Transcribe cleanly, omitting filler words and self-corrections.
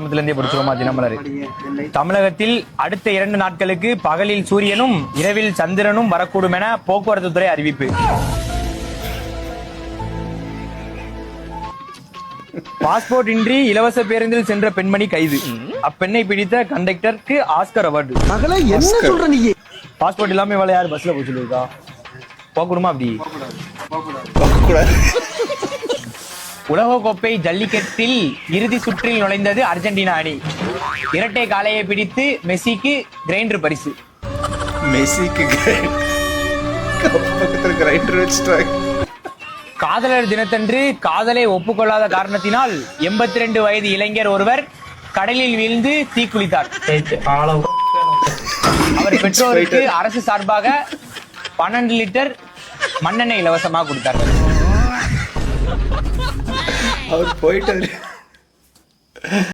ஆரம்பத்துல இருந்தே படிச்சிருமா தினமலர். தமிழகத்தில் அடுத்த 2 நாட்களுக்கு பகலில் சூரியனும் இரவில் சந்திரனும் வரக்கூடும் என போக்குவரத்து துறை அறிவிப்பு. பாஸ்போர்ட் இன்றி இலவச பேருந்தில் சென்ற பெண்மணி கைது. அப்பெண்ணை பிடித்த கண்டக்டருக்கு ஆஸ்கர் அவார்டு. என்ன சொல்ற நீ? பாஸ்போர்ட் இல்லாம இவள யாரு பஸ்ல போய் சொல்லிருக்கா? போகணுமா அப்படி? உலகக்கோப்பை ஜல்லிக்கட்டில் இறுதி சுற்றில் நுழைந்தது அர்ஜென்டினா அணி. இரட்டை காளையை பிடித்து மெஸ்ஸிக்கு கிரைண்டர் பரிசு. காதலர் தினத்தன்று காதலை ஒப்புக்கொள்ளாத காரணத்தினால் 82 வயது இளைஞர் ஒருவர் கடலில் வீழ்ந்து தீக்குளித்தார். அவர் பெற்றோருக்கு அரசு சார்பாக 12 லிட்டர் மண்ணெண்ணெய் இலவசமாக கொடுத்தார்கள். அவர் போயிட்டாரு.